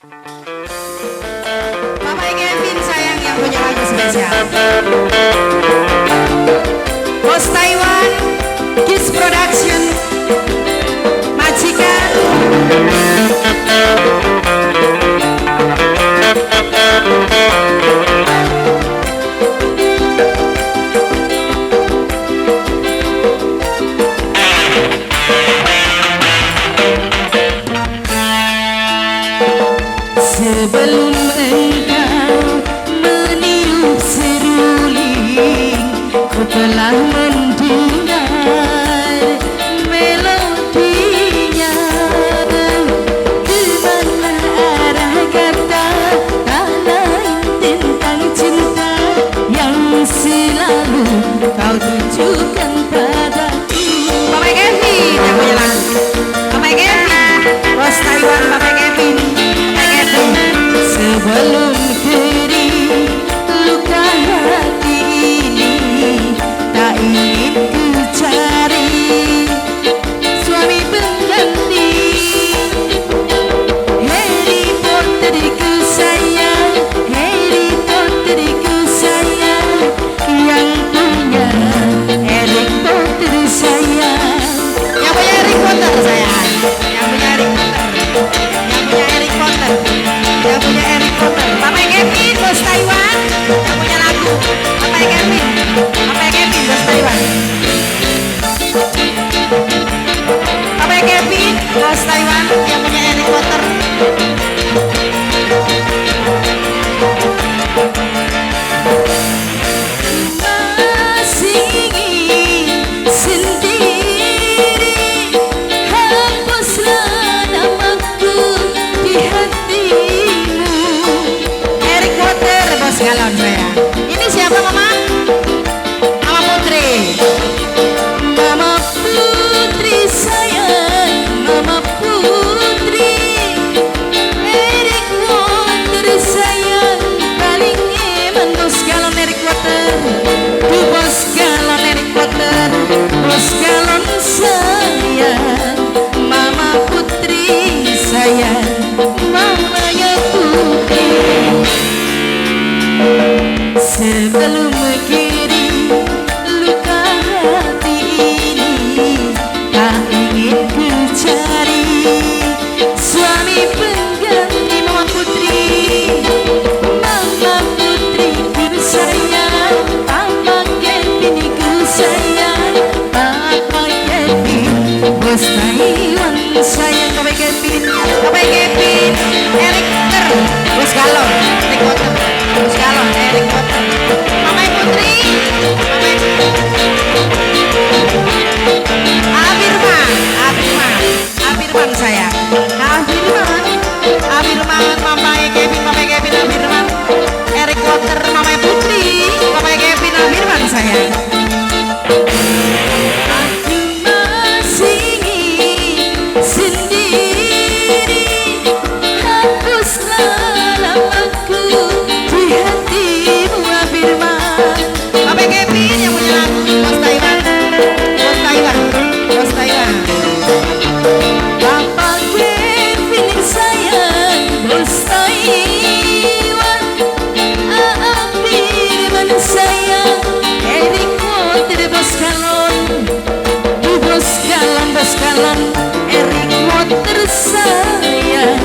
Bapak Kevin sayang yang punya lagu spesial. Bos Taiwan, Kiss Production, Majikan. Sebelum engkau meniup seruling, ku telah mendengar melodinya. Kemana arah kata, tak lain tentang cinta yang selalu kau tunjukkan padaku. Bapak Kevin yang punya lagu. Bapak Kevin, Bos Taiwan, Bapak Kevin. Sebelum kering luka hati ini, tak ingin ku cari suami pengganti. Harry Potterku sayang, Harry Potterku sayang, yang punya Harry Potter sayang. Yang punya Harry Potter sayang. Yang punya Harry Potter. Yang punya Harry Potter. Yang punya Harry Potter. Bapak Kevin, Bos Taiwan. Yang punya lagu. Bapak Kevin. Bapak Kevin, Bos Taiwan. Bapak Kevin, Bos Taiwan. Yang punya Harry Potter. Masih ingin sendiri, hapuslah namaku di hatimu. Harry Potter, Bos Galon saya. Ini siapa Mama? Mama Putri. Mama Putri sayang, Mama Putri, Harry Potter sayang, paling eman Bos Galon Harry Potter. Du Bos Galon Harry Potter, Bos Galon sayang, Mama Putri sayang, Mamanya Putri. Sebelum kering luka hati ini, tak ingin ku cari suami pengganti. Mama Putri, Mama Putri ku sayang, Papa Kevin ku sayang, Papa Kevin, Bos Taiwan sayang. Bapak Kevin, Bapak Kevin, Harry Potter. Bos Galon, Harry Potter. Bos Galon, Harry Potter. Mama Putri. Abirman, Abirman, Abirman sayang. Abirman, Abirman, Bapak Kevin, Abirman. Harry Potter, Mama Putri. Bapak Kevin, Abirman sayang. aku masih ingin sendiri, hapuslah namaku di hatimu. Abirman, Bapak Kevin yang punya lagu. Bos Taiwan, Bos Taiwan, Bos Taiwan. Papa Kevin sayang, Bos Taiwan, Abirman sayang, Harry Potter Bos Galon, Du Bos Galon, Bos Galon, Harry Potter sayang,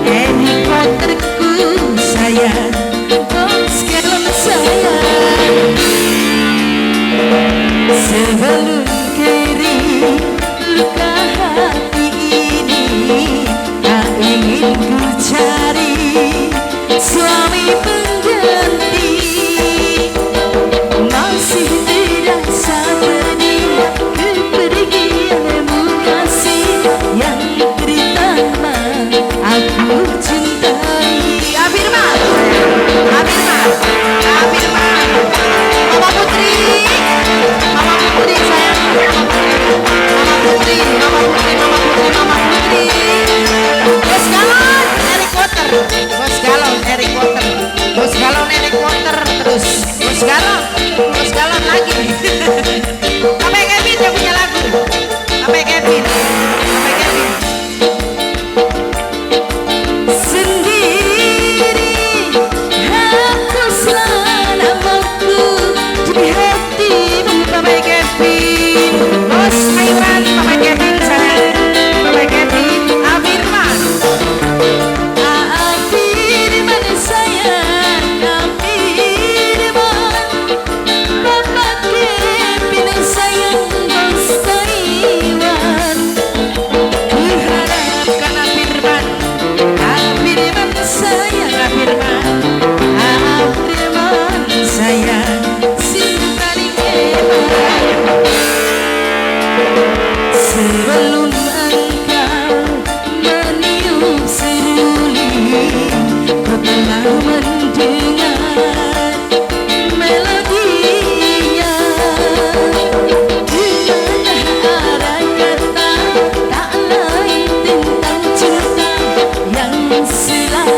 Harry Potterku sayang, Bos Galon sayang. Sebelum kering luka hati ini, tak ingin ku cari suami pengganti. Masih terasa pedih kepergianmu kasih yang pertama aku cintai. Abirman, Abirman, Abirman. Mama Putri, Mama Putri sayang. Mama Putri, Mama Putri, Mama Putri, Mama Putri. Bos Galon, Harry Potter. Bos Galon, Harry Potter. Bos Galon, Harry Potter. Terus Bos Galon, Bos Galon lagi. Bapak Kevin yang punya lagu. Bapak Kevin, Bapak Kevin. Sendiri kau telah mendengar melodinya. Dimana arah kata tak lain tentang cinta yang selalu